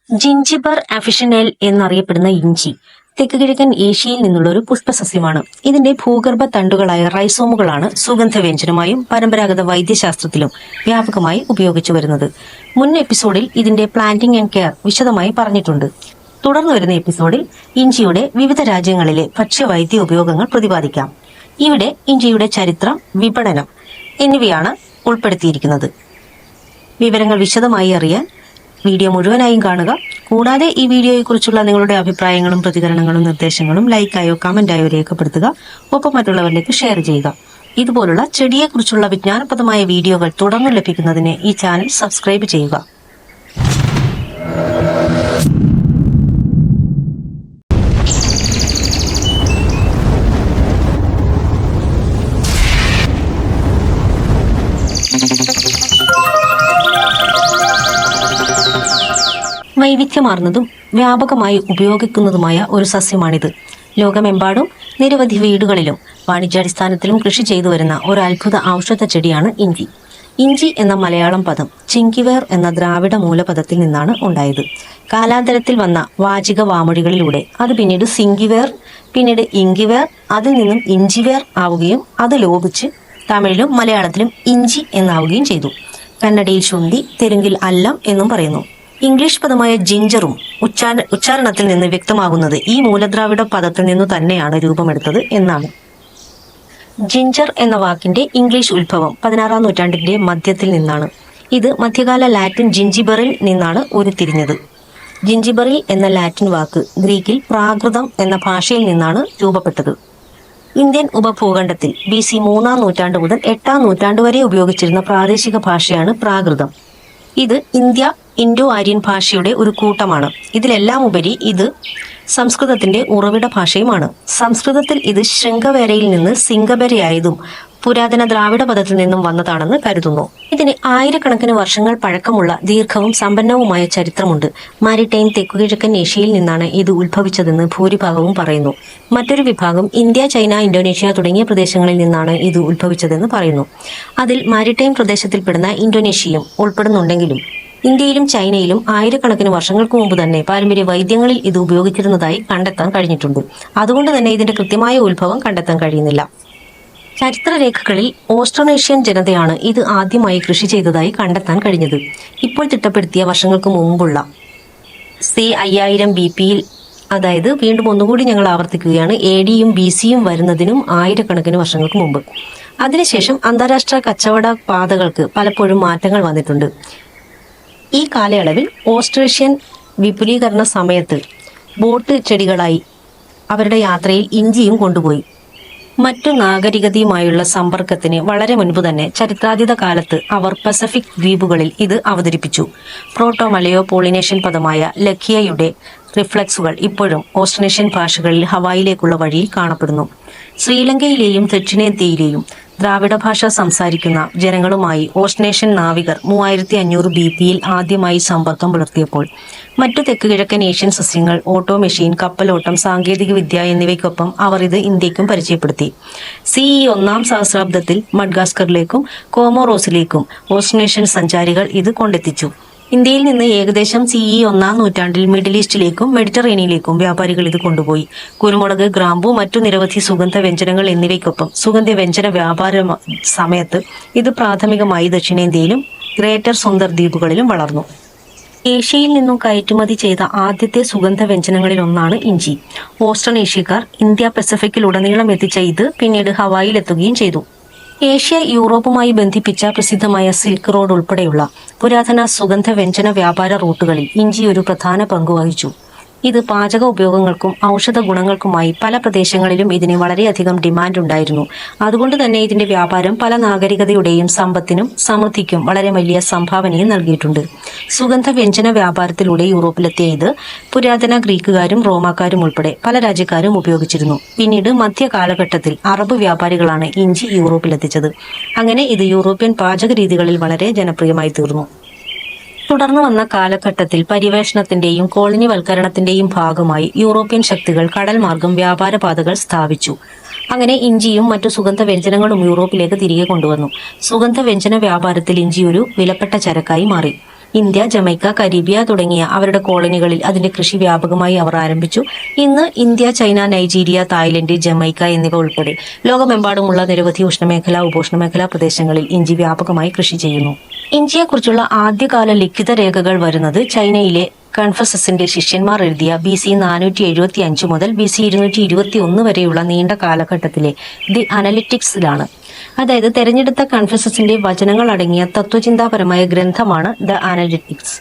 ജിഞ്ചിബർ അഫിഷനേൽ എന്നറിയപ്പെടുന്ന ഇഞ്ചി തെക്ക് കിഴക്കൻ ഏഷ്യയിൽ നിന്നുള്ള ഒരു പുഷ്പസസ്യമാണ്. ഇതിന്റെ ഭൂഗർഭ തണ്ടുകളായ റൈസോമുകളാണ് സുഗന്ധവ്യഞ്ജനമായും പരമ്പരാഗത വൈദ്യശാസ്ത്രത്തിലും വ്യാപകമായി ഉപയോഗിച്ചു വരുന്നത്. മുൻ എപ്പിസോഡിൽ ഇതിന്റെ പ്ലാന്റിംഗ് ആൻഡ് കെയർ വിശദമായി പറഞ്ഞിട്ടുണ്ട്. തുടർന്ന് വരുന്ന എപ്പിസോഡിൽ ഇഞ്ചിയുടെ വിവിധ രാജ്യങ്ങളിലെ ഭക്ഷ്യവൈദ്യ ഉപയോഗങ്ങൾ പ്രതിപാദിക്കാം. ഇവിടെ ഇഞ്ചിയുടെ ചരിത്രം, വിപണനം എന്നിവയാണ് ഉൾപ്പെടുത്തിയിരിക്കുന്നത്. വിവരങ്ങൾ വിശദമായി അറിയാൻ വീഡിയോ മുഴുവനായും കാണുക. കൂടാതെ ഈ വീഡിയോയെക്കുറിച്ചുള്ള നിങ്ങളുടെ അഭിപ്രായങ്ങളും പ്രതികരണങ്ങളും നിർദ്ദേശങ്ങളും ലൈക്കായോ കമന്റായോ രേഖപ്പെടുത്തുക. ഒപ്പം മറ്റുള്ളവരിലേക്ക് ഷെയർ ചെയ്യുക. ഇതുപോലുള്ള ചെടിയെക്കുറിച്ചുള്ള വിജ്ഞാനപ്രദമായ വീഡിയോകൾ തുടർന്ന് ലഭിക്കുന്നതിന് ഈ ചാനൽ സബ്സ്ക്രൈബ് ചെയ്യുക. വൈവിധ്യമാർന്നതും വ്യാപകമായി ഉപയോഗിക്കുന്നതുമായ ഒരു സസ്യമാണിത്. ലോകമെമ്പാടും നിരവധി വീടുകളിലും വാണിജ്യാടിസ്ഥാനത്തിലും കൃഷി ചെയ്തു വരുന്ന ഒരു അത്ഭുത ഔഷധ ചെടിയാണ് ഇഞ്ചി. ഇഞ്ചി എന്ന മലയാളം പദം ചിങ്കിവേർ എന്ന ദ്രാവിഡ മൂലപദത്തിൽ നിന്നാണ് ഉണ്ടായത്. കാലാന്തരത്തിൽ വന്ന വാചിക വാമൊഴികളിലൂടെ അത് പിന്നീട് സിങ്കിവേർ, പിന്നീട് ഇങ്കിവേർ, അതിൽ നിന്നും ഇഞ്ചിവേർ ആവുകയും അത് ലോപിച്ച് തമിഴിലും മലയാളത്തിലും ഇഞ്ചി എന്നാവുകയും ചെയ്തു. കന്നഡയിൽ ശുണ്ഠി, തെലുങ്കിൽ അല്ലം എന്നും പറയുന്നു. ഇംഗ്ലീഷ് പദമായ ജിഞ്ചറും ഉച്ചാരണത്തിൽ നിന്ന് വ്യക്തമാകുന്നത് ഈ മൂലദ്രാവിഡ പദത്തിൽ നിന്നു തന്നെയാണ് രൂപമെടുത്തത് എന്നാണ്. ജിഞ്ചർ എന്ന വാക്കിന്റെ ഇംഗ്ലീഷ് ഉത്ഭവം 16-ാം നൂറ്റാണ്ടിന്റെ മധ്യത്തിൽ നിന്നാണ്. ഇത് മധ്യകാല ലാറ്റിൻ ജിഞ്ചിബറിൽ നിന്നാണ് ഉരുത്തിരിഞ്ഞത്. ജിഞ്ചിബറിൽ എന്ന ലാറ്റിൻ വാക്ക് ഗ്രീക്കിൽ പ്രാകൃതം എന്ന ഭാഷയിൽ നിന്നാണ് രൂപപ്പെട്ടത്. ഇന്ത്യൻ ഉപഭൂഖണ്ഡത്തിൽ BC 3-ാം നൂറ്റാണ്ട് മുതൽ 8-ാം നൂറ്റാണ്ട് വരെ ഉപയോഗിച്ചിരുന്ന പ്രാദേശിക ഭാഷയാണ് പ്രാകൃതം. ഇത് ഇൻഡോ ആര്യൻ ഭാഷയുടെ ഒരു കൂട്ടമാണ്. ഇതിലെല്ലാം ഉപരി ഇത് സംസ്കൃതത്തിന്റെ ഉറവിട ഭാഷയുമാണ്. സംസ്കൃതത്തിൽ ഇത് ശൃംഗവേരയിൽ നിന്ന് സിംഗബരയായതും പുരാതന ദ്രാവിഡ പദത്തിൽ നിന്നും വന്നതാണെന്ന് കരുതുന്നു. ഇതിന് ആയിരക്കണക്കിന് വർഷങ്ങൾ പഴക്കമുള്ള ദീർഘവും സമ്പന്നവുമായ ചരിത്രമുണ്ട്. മാരിടൈം തെക്കുകിഴക്കൻ ഏഷ്യയിൽ നിന്നാണ് ഇത് ഉത്ഭവിച്ചതെന്ന് ഭൂരിഭാഗവും പറയുന്നു. മറ്റൊരു വിഭാഗം ഇന്ത്യ, ചൈന, ഇന്തോനേഷ്യ തുടങ്ങിയ പ്രദേശങ്ങളിൽ നിന്നാണ് ഇത് ഉത്ഭവിച്ചതെന്ന് പറയുന്നു. അതിൽ മാരിടൈം പ്രദേശത്തിൽപ്പെടുന്ന ഇന്തോനേഷ്യയും ഉൾപ്പെടുന്നുണ്ടെങ്കിലും ഇന്ത്യയിലും ചൈനയിലും ആയിരക്കണക്കിന് വർഷങ്ങൾക്ക് മുമ്പ് തന്നെ പാരമ്പര്യ വൈദ്യങ്ങളിൽ ഇത് ഉപയോഗിച്ചിരുന്നതായി കണ്ടെത്താൻ കഴിഞ്ഞിട്ടുണ്ട്. അതുകൊണ്ട് തന്നെ ഇതിന്റെ കൃത്യമായ ഉത്ഭവം കണ്ടെത്താൻ കഴിയുന്നില്ല. ചരിത്രരേഖകളിൽ ഓസ്ട്രോനേഷ്യൻ ജനതയാണ് ഇത് ആദ്യമായി കൃഷി ചെയ്തതായി കണ്ടെത്താൻ കഴിഞ്ഞത്. ഇപ്പോൾ തിട്ടപ്പെടുത്തിയ വർഷങ്ങൾക്ക് മുമ്പുള്ള C5000 BPയിൽ, അതായത് വീണ്ടും ഒന്നുകൂടി ഞങ്ങൾ ആവർത്തിക്കുകയാണ്, ADയും BCയും വരുന്നതിനും ആയിരക്കണക്കിന് വർഷങ്ങൾക്ക് മുമ്പ്. അതിനുശേഷം അന്താരാഷ്ട്ര കച്ചവട പാതകൾക്ക് പലപ്പോഴും മാറ്റങ്ങൾ വന്നിട്ടുണ്ട്. ഈ കാലയളവിൽ ഓസ്ട്രേഷ്യൻ വിപുലീകരണ സമയത്ത് ബോട്ട് ചെടികളായി അവരുടെ യാത്രയിൽ ഇഞ്ചിയും കൊണ്ടുപോയി. മറ്റു നാഗരികതയുമായുള്ള സമ്പർക്കത്തിന് വളരെ മുൻപ് തന്നെ ചരിത്രാതീത കാലത്ത് അവർ പസഫിക് ദ്വീപുകളിൽ ഇത് അവതരിപ്പിച്ചു. പ്രോട്ടോ മലയോ പോളിനേഷ്യൻ പദമായ ലഖിയയുടെ റിഫ്ലക്സുകൾ ഇപ്പോഴും ഓസ്ട്രേഷ്യൻ ഭാഷകളിൽ ഹവായിലേക്കുള്ള വഴിയിൽ കാണപ്പെടുന്നു. ശ്രീലങ്കയിലെയും ദക്ഷിണേന്ത്യയിലെയും ദ്രാവിഡ ഭാഷ സംസാരിക്കുന്ന ജനങ്ങളുമായി ഓസ്ട്രേഷ്യൻ നാവികർ 3500 BPയിൽ ആദ്യമായി സമ്പർക്കം പുലർത്തിയപ്പോൾ മറ്റു തെക്ക് കിഴക്കൻ ഏഷ്യൻ സസ്യങ്ങൾ, ഓട്ടോ മെഷീൻ, കപ്പലോട്ടം, സാങ്കേതിക വിദ്യ എന്നിവയ്ക്കൊപ്പം അവർ ഇത് ഇന്ത്യക്കും പരിചയപ്പെടുത്തി. CE 1-ാം സഹസ്രാബ്ദത്തിൽ മഡ്ഗാസ്കറിലേക്കും കോമോറോസിലേക്കും ഓസ്ട്രേഷ്യൻ സഞ്ചാരികൾ ഇത് കൊണ്ടെത്തിച്ചു. ഇന്ത്യയിൽ നിന്ന് ഏകദേശം CE 1-ാം നൂറ്റാണ്ടിൽ മിഡിൽ ഈസ്റ്റിലേക്കും മെഡിറ്ററേനിയനിലേക്കും വ്യാപാരികൾ ഇത് കൊണ്ടുപോയി. കുരുമുളക്, ഗ്രാമ്പു, മറ്റു നിരവധി സുഗന്ധ വ്യഞ്ജനങ്ങൾ എന്നിവയ്ക്കൊപ്പം സുഗന്ധ വ്യഞ്ജന വ്യാപാര സമയത്ത് ഇത് പ്രാഥമികമായി ദക്ഷിണേന്ത്യയിലും ഗ്രേറ്റർ സുന്ദർ ദ്വീപുകളിലും വളർന്നു. ഏഷ്യയിൽ നിന്നും കയറ്റുമതി ചെയ്ത ആദ്യത്തെ സുഗന്ധ വ്യഞ്ജനങ്ങളിൽ ഒന്നാണ് ഇഞ്ചി. ഓസ്ട്രോനേഷ്യക്കാർ ഇന്ത്യ പസഫിക്കിലുടനീളം എത്തിച്ച ഇത് പിന്നീട് ഹവായിലെത്തുകയും ചെയ്തു. ഏഷ്യ യൂറോപ്പുമായി ബന്ധിപ്പിച്ച പ്രസിദ്ധമായ സിൽക്ക് റോഡ് ഉൾപ്പെടെയുള്ള പുരാതന സുഗന്ധ വ്യഞ്ജന വ്യാപാര റൂട്ടുകളിൽ ഇഞ്ചി ഒരു പ്രധാന പങ്ക് വഹിച്ചു. ഇത് പാചക ഉപയോഗങ്ങൾക്കും ഔഷധ ഗുണങ്ങൾക്കുമായി പല പ്രദേശങ്ങളിലും ഇതിന് വളരെയധികം ഡിമാൻഡ് ഉണ്ടായിരുന്നു. അതുകൊണ്ട് തന്നെ ഇതിന്റെ വ്യാപാരം പല നാഗരികതയുടെയും സമ്പത്തിനും സമൃദ്ധിക്കും വളരെ വലിയ സംഭാവനയും നൽകിയിട്ടുണ്ട്. സുഗന്ധ വ്യഞ്ജന വ്യാപാരത്തിലൂടെ യൂറോപ്പിലെത്തിയ ഇത് പുരാതന ഗ്രീക്കുകാരും റോമാക്കാരും ഉൾപ്പെടെ പല രാജ്യക്കാരും ഉപയോഗിച്ചിരുന്നു. പിന്നീട് മധ്യ കാലഘട്ടത്തിൽ അറബ് വ്യാപാരികളാണ് ഇഞ്ചി യൂറോപ്പിലെത്തിച്ചത്. അങ്ങനെ ഇത് യൂറോപ്യൻ പാചക രീതികളിൽ വളരെ ജനപ്രിയമായി തീർന്നു. തുടർന്നു വന്ന കാലഘട്ടത്തിൽ പര്യവേഷണത്തിന്റെയും കോളനിവൽക്കരണത്തിന്റെയും ഭാഗമായി യൂറോപ്യൻ ശക്തികൾ കടൽ മാർഗം വ്യാപാര പാതകൾ സ്ഥാപിച്ചു. അങ്ങനെ ഇഞ്ചിയും മറ്റു സുഗന്ധ വ്യഞ്ജനങ്ങളും യൂറോപ്പിലേക്ക് തിരികെ കൊണ്ടുവന്നു. സുഗന്ധ വ്യഞ്ജന വ്യാപാരത്തിൽ ഇഞ്ചി ഒരു വിലപ്പെട്ട ചരക്കായി മാറി. ഇന്ത്യ, ജമൈക്ക, കരീബിയ തുടങ്ങിയ അവരുടെ കോളനികളിൽ അതിന്റെ കൃഷി വ്യാപകമായി അവർ ആരംഭിച്ചു. ഇന്ന് India, China, Nigeria, Thailand, Jamaica എന്നിവ ഉൾപ്പെടെ ലോകമെമ്പാടുമുള്ള നിരവധി ഉഷ്ണമേഖലാ, ഉപോഷ്ണമേഖലാ പ്രദേശങ്ങളിൽ ഇഞ്ചി വ്യാപകമായി കൃഷി ചെയ്യുന്നു. ഇഞ്ചിയെക്കുറിച്ചുള്ള ആദ്യകാല ലിഖിത രേഖകൾ വരുന്നത് ചൈനയിലെ കൺഫ്യൂഷ്യസിന്റെ ശിഷ്യന്മാർ എഴുതിയ BC 475 മുതൽ BC 221 വരെയുള്ള നീണ്ട കാലഘട്ടത്തിലെ ദി അനലിറ്റിക്സിലാണ്. അതായത് തെരഞ്ഞെടുത്ത കൺഫ്യൂഷ്യസിന്റെ വചനങ്ങൾ അടങ്ങിയ തത്വചിന്താപരമായ ഗ്രന്ഥമാണ് ദ അനലിറ്റിക്സ്.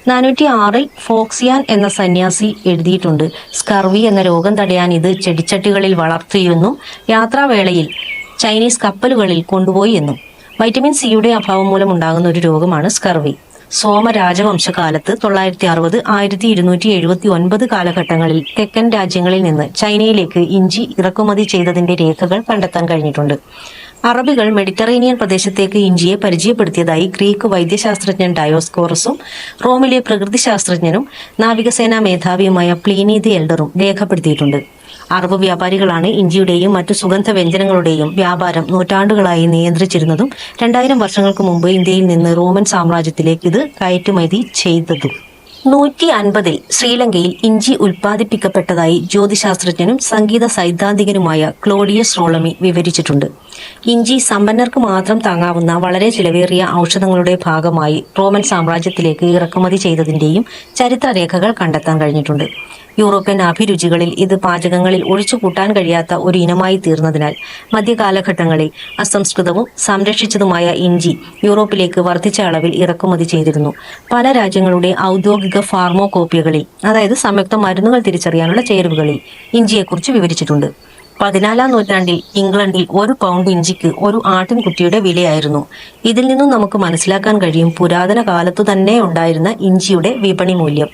406 ഫോക്സിയാൻ എന്ന സന്യാസി എഴുതിയിട്ടുണ്ട്. സ്കർവി എന്ന രോഗം തടയാൻ ഇത് ചെടിച്ചട്ടികളിൽ വളർത്തിയെന്നും യാത്രാവേളയിൽ ചൈനീസ് കപ്പലുകളിൽ കൊണ്ടുപോയി എന്നും. വൈറ്റമിൻ സിയുടെ അഭാവം മൂലം ഉണ്ടാകുന്ന ഒരു രോഗമാണ് സ്കർവി. സോമ രാജവംശകാലത്ത് 960, 1279 കാലഘട്ടങ്ങളിൽ തെക്കൻ രാജ്യങ്ങളിൽ നിന്ന് ചൈനയിലേക്ക് ഇഞ്ചി ഇറക്കുമതി ചെയ്തതിന്റെ രേഖകൾ കണ്ടെത്താൻ കഴിഞ്ഞിട്ടുണ്ട്. അറബികൾ മെഡിറ്ററേനിയൻ പ്രദേശത്തേക്ക് ഇഞ്ചിയെ പരിചയപ്പെടുത്തിയതായി ഗ്രീക്ക് വൈദ്യശാസ്ത്രജ്ഞൻ ഡയോസ്കോറസും റോമിലെ പ്രകൃതിശാസ്ത്രജ്ഞനും നാവികസേനാ മേധാവിയുമായ പ്ലീനി ദി എൽഡറും രേഖപ്പെടുത്തിയിട്ടുണ്ട്. അറബ് വ്യാപാരികളാണ് ഇഞ്ചിയുടെയും മറ്റു സുഗന്ധ വ്യഞ്ജനങ്ങളുടെയും വ്യാപാരം നൂറ്റാണ്ടുകളായി നിയന്ത്രിച്ചിരുന്നതും 2000 വർഷങ്ങൾക്ക് മുമ്പ് ഇന്ത്യയിൽ നിന്ന് റോമൻ സാമ്രാജ്യത്തിലേക്ക് ഇത് കയറ്റുമതി ചെയ്തതും. 150-ൽ ശ്രീലങ്കയിൽ ഇഞ്ചി ഉൽപ്പാദിപ്പിക്കപ്പെട്ടതായി ജ്യോതിശാസ്ത്രജ്ഞനും സംഗീത സൈദ്ധാന്തികനുമായ ക്ലോഡിയസ് റോളമി വിവരിച്ചിട്ടുണ്ട്. ഇഞ്ചി സമ്പന്നർക്ക് മാത്രം താങ്ങാവുന്ന വളരെ ചിലവേറിയ ഔഷധങ്ങളുടെ ഭാഗമായി റോമൻ സാമ്രാജ്യത്തിലേക്ക് ഇറക്കുമതി ചെയ്തതിന്റെയും ചരിത്രരേഖകൾ കണ്ടെത്താൻ കഴിഞ്ഞിട്ടുണ്ട്. യൂറോപ്യൻ അഭിരുചികളിൽ ഇത് പാചകങ്ങളിൽ ഒഴിച്ചുകൂട്ടാൻ കഴിയാത്ത ഒരു ഇനമായി തീർന്നതിനാൽ മധ്യകാലഘട്ടങ്ങളിൽ അസംസ്കൃതവും സംരക്ഷിച്ചതുമായ ഇഞ്ചി യൂറോപ്പിലേക്ക് വർദ്ധിച്ച അളവിൽ ഇറക്കുമതി ചെയ്തിരുന്നു. പല രാജ്യങ്ങളുടെ ഔദ്യോഗിക ഫാർമോകോപ്പിയകളിൽ, അതായത് സംയുക്ത മരുന്നുകൾ തിരിച്ചറിയാനുള്ള ചേരുവകളിൽ ഇഞ്ചിയെക്കുറിച്ച് വിവരിച്ചിട്ടുണ്ട്. 14-ാം നൂറ്റാണ്ടിൽ ഇംഗ്ലണ്ടിൽ 1 പൗണ്ട് ഇഞ്ചിക്ക് ഒരു ആട്ടിൻകുട്ടിയുടെ വിലയായിരുന്നു. ഇതിൽ നിന്നും നമുക്ക് മനസ്സിലാക്കാൻ കഴിയും പുരാതന കാലത്തു തന്നെ ഉണ്ടായിരുന്ന ഇഞ്ചിയുടെ വിപണി മൂല്യം.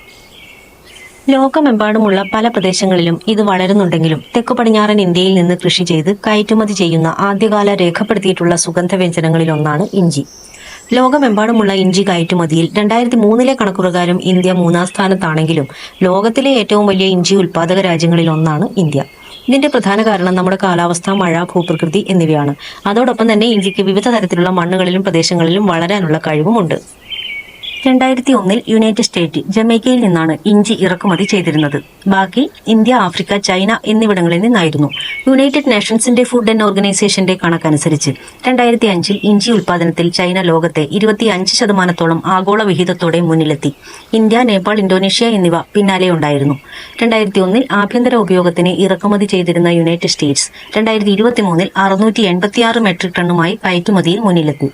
ലോകമെമ്പാടുമുള്ള പല പ്രദേശങ്ങളിലും ഇത് വളരുന്നുണ്ടെങ്കിലും തെക്കു പടിഞ്ഞാറൻ ഇന്ത്യയിൽ നിന്ന് കൃഷി ചെയ്ത് കയറ്റുമതി ചെയ്യുന്ന ആദ്യകാല രേഖപ്പെടുത്തിയിട്ടുള്ള സുഗന്ധവ്യഞ്ജനങ്ങളിൽ ഒന്നാണ് ഇഞ്ചി. ലോകമെമ്പാടുമുള്ള ഇഞ്ചി കയറ്റുമതിയിൽ 2003-ലെ കണക്കുപ്രകാരം ഇന്ത്യ 3-ാം സ്ഥാനത്താണെങ്കിലും ലോകത്തിലെ ഏറ്റവും വലിയ ഇഞ്ചി ഉൽപ്പാദക രാജ്യങ്ങളിൽ ഒന്നാണ് ഇന്ത്യ. ഇതിന്റെ പ്രധാന കാരണം നമ്മുടെ കാലാവസ്ഥ, മഴ, ഭൂപ്രകൃതി എന്നിവയാണ്. അതോടൊപ്പം തന്നെ ഇഞ്ചിക്ക് വിവിധ തരത്തിലുള്ള മണ്ണുകളിലും പ്രദേശങ്ങളിലും വളരാനുള്ള കഴിവുമുണ്ട്. 2001-ൽ യുണൈറ്റഡ് സ്റ്റേറ്റ്, ജമൈക്കയിൽ നിന്നാണ് ഇഞ്ചി ഇറക്കുമതി ചെയ്തിരുന്നത്. ബാക്കി ഇന്ത്യ, ആഫ്രിക്ക, ചൈന എന്നിവിടങ്ങളിൽ നിന്നായിരുന്നു. യുണൈറ്റഡ് നേഷൻസിന്റെ ഫുഡ് ആൻഡ് ഓർഗനൈസേഷന്റെ കണക്കനുസരിച്ച് 2005-ൽ ഇഞ്ചി ഉൽപ്പാദനത്തിൽ ചൈന ലോകത്തെ 25% ആഗോള വിഹിതത്തോടെ മുന്നിലെത്തി. ഇന്ത്യ, നേപ്പാൾ, ഇന്തോനേഷ്യ എന്നിവ പിന്നാലെ ഉണ്ടായിരുന്നു. 2001-ൽ ആഭ്യന്തര ഉപയോഗത്തിന് ഇറക്കുമതി ചെയ്തിരുന്ന യുണൈറ്റഡ് സ്റ്റേറ്റ്സ് 2023-ൽ 686 മെട്രിക് ടണ്ണുമായി കയറ്റുമതിയിൽ മുന്നിലെത്തി.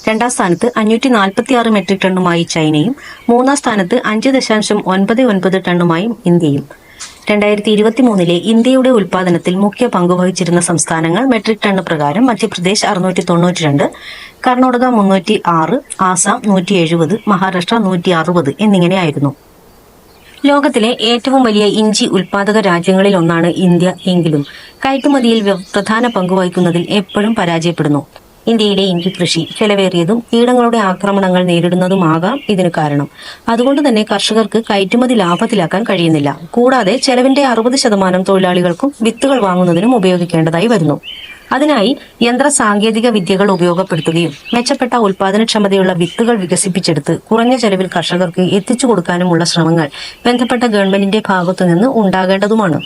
2-ാം സ്ഥാനത്ത് 546 മെട്രിക് ടണ്ണുമായി ചൈനയും 3-ാം സ്ഥാനത്ത് 5.99 ടണ്ണുമായും ഇന്ത്യയും. 2023-ലെ ഇന്ത്യയുടെ ഉൽപ്പാദനത്തിൽ മുഖ്യ പങ്കുവഹിച്ചിരുന്ന സംസ്ഥാനങ്ങൾ മെട്രിക് ടണ്ണ് പ്രകാരം മധ്യപ്രദേശ് 692, കർണാടക 306, ആസാം 170, മഹാരാഷ്ട്ര 160 എന്നിങ്ങനെയായിരുന്നു. ലോകത്തിലെ ഏറ്റവും വലിയ ഇഞ്ചി ഉൽപ്പാദക രാജ്യങ്ങളിൽ ഒന്നാണ് ഇന്ത്യ എങ്കിലും കയറ്റുമതിയിൽ പ്രധാന പങ്കുവഹിക്കുന്നതിൽ എപ്പോഴും പരാജയപ്പെടുന്നു. ഇന്ത്യയിലെ ഇഞ്ചി കൃഷി ചെലവേറിയതും കീടങ്ങളുടെ ആക്രമണങ്ങൾ നേരിടുന്നതുമാകാം ഇതിന് കാരണം. അതുകൊണ്ട് തന്നെ കർഷകർക്ക് കയറ്റുമതി ലാഭത്തിലാക്കാൻ കഴിയുന്നില്ല. കൂടാതെ ചെലവിന്റെ 60% തൊഴിലാളികൾക്കും വിത്തുകൾ വാങ്ങുന്നതിനും ഉപയോഗിക്കേണ്ടതായി വരുന്നു. അതിനായി യന്ത്ര സാങ്കേതിക വിദ്യകൾ ഉപയോഗപ്പെടുത്തുകയും മെച്ചപ്പെട്ട ഉൽപാദനക്ഷമതയുള്ള വിത്തുകൾ വികസിപ്പിച്ചെടുത്ത് കുറഞ്ഞ ചെലവിൽ കർഷകർക്ക് എത്തിച്ചു കൊടുക്കാനുമുള്ള ശ്രമങ്ങൾ ബന്ധപ്പെട്ട ഗവൺമെന്റിന്റെ ഭാഗത്തുനിന്ന് ഉണ്ടാകേണ്ടതുമാണ്.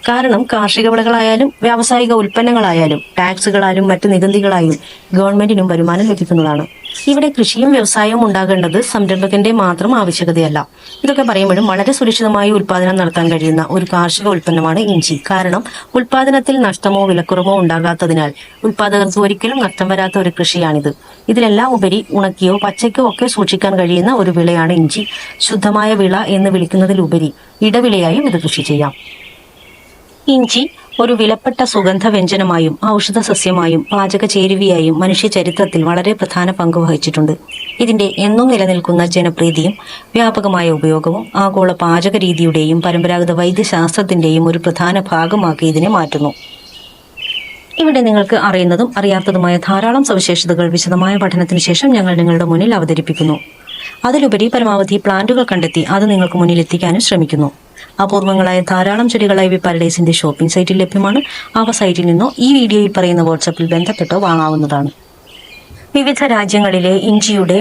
കാരണം കാർഷിക വിളകളായാലും വ്യാവസായിക ഉൽപ്പന്നങ്ങളായാലും ടാക്സുകളാലും മറ്റു നികുതികളായും ഗവൺമെന്റിനും വരുമാനം ലഭിക്കുന്നതാണ്. ഇവിടെ കൃഷിയും വ്യവസായവും ഉണ്ടാകേണ്ടത് സംരംഭകന്റെ മാത്രം ആവശ്യകതയല്ല. ഇതൊക്കെ പറയുമ്പോഴും വളരെ സുരക്ഷിതമായി ഉൽപാദനം നടത്താൻ കഴിയുന്ന ഒരു കാർഷിക ഉൽപ്പന്നമാണ് ഇഞ്ചി. കാരണം ഉൽപാദനത്തിൽ നഷ്ടമോ വിലക്കുറവോ ഉണ്ടാകാത്തതിനാൽ ഉൽപാദകർക്ക് ഒരിക്കലും നഷ്ടം വരാത്ത ഒരു കൃഷിയാണിത്. ഇതിലെല്ലാം ഉപരി ഉണക്കിയോ പച്ചയ്ക്കോ ഒക്കെ സൂക്ഷിക്കാൻ കഴിയുന്ന ഒരു വിളയാണ് ഇഞ്ചി. ശുദ്ധമായ വിള എന്ന് വിളിക്കുന്നതിലുപരി ഇടവിളയായും ഇത് കൃഷി ചെയ്യാം. ഇഞ്ചി ഒരു വിലപ്പെട്ട സുഗന്ധ വ്യഞ്ജനമായും ഔഷധ സസ്യമായും പാചക ചേരുവയായും മനുഷ്യ ചരിത്രത്തിൽ വളരെ പ്രധാന പങ്ക് വഹിച്ചിട്ടുണ്ട്. ഇതിന്റെ എന്നും നിലനിൽക്കുന്ന ജനപ്രീതിയും വ്യാപകമായ ഉപയോഗവും ആഗോള പാചക രീതിയുടെയും പരമ്പരാഗത വൈദ്യശാസ്ത്രത്തിന്റെയും ഒരു പ്രധാന ഭാഗമാക്കി ഇതിനെ മാറ്റുന്നു. ഇവിടെ നിങ്ങൾക്ക് അറിയുന്നതും അറിയാത്തതുമായ ധാരാളം സവിശേഷതകൾ വിശദമായ പഠനത്തിന് ശേഷം ഞങ്ങൾ നിങ്ങളുടെ മുന്നിൽ അവതരിപ്പിക്കുന്നു. അതിലുപരി പരമാവധി പ്ലാന്റുകൾ കണ്ടെത്തി അത് നിങ്ങൾക്ക് മുന്നിൽ എത്തിക്കാനും ശ്രമിക്കുന്നു. അപൂർവങ്ങളായ ധാരാളം ചെടികൾ ഐവി പാരഡൈസിന്റെ ഷോപ്പിംഗ് സൈറ്റിൽ ലഭ്യമാണ്. അവ സൈറ്റിൽ നിന്നോ ഈ വീഡിയോയിൽ പറയുന്ന വാട്സാപ്പിൽ ബന്ധപ്പെട്ടോ വാങ്ങാവുന്നതാണ്. വിവിധ രാജ്യങ്ങളിലെ ഇഞ്ചിയുടെ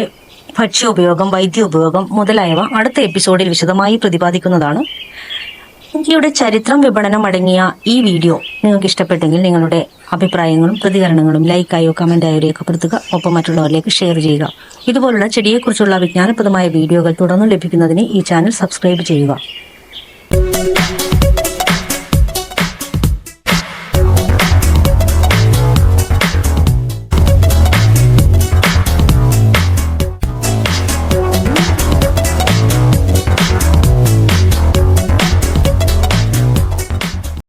ഭക്ഷ്യോപയോഗം, വൈദ്യോപയോഗം മുതലായവ അടുത്ത എപ്പിസോഡിൽ വിശദമായി പ്രതിപാദിക്കുന്നതാണ്. ഇഞ്ചിയുടെ ചരിത്രം വിപണനം അടങ്ങിയ ഈ വീഡിയോ നിങ്ങൾക്ക് ഇഷ്ടപ്പെട്ടെങ്കിൽ നിങ്ങളുടെ അഭിപ്രായങ്ങളും പ്രതികരണങ്ങളും ലൈക്കായോ കമന്റായോ രേഖപ്പെടുത്തുക. ഒപ്പം മറ്റുള്ളവരിലേക്ക് ഷെയർ ചെയ്യുക. ഇതുപോലുള്ള ചെടിയെക്കുറിച്ചുള്ള വിജ്ഞാനപ്രദമായ വീഡിയോകൾ തുടർന്ന് ലഭിക്കുന്നതിന് ഈ ചാനൽ സബ്സ്ക്രൈബ് ചെയ്യുക.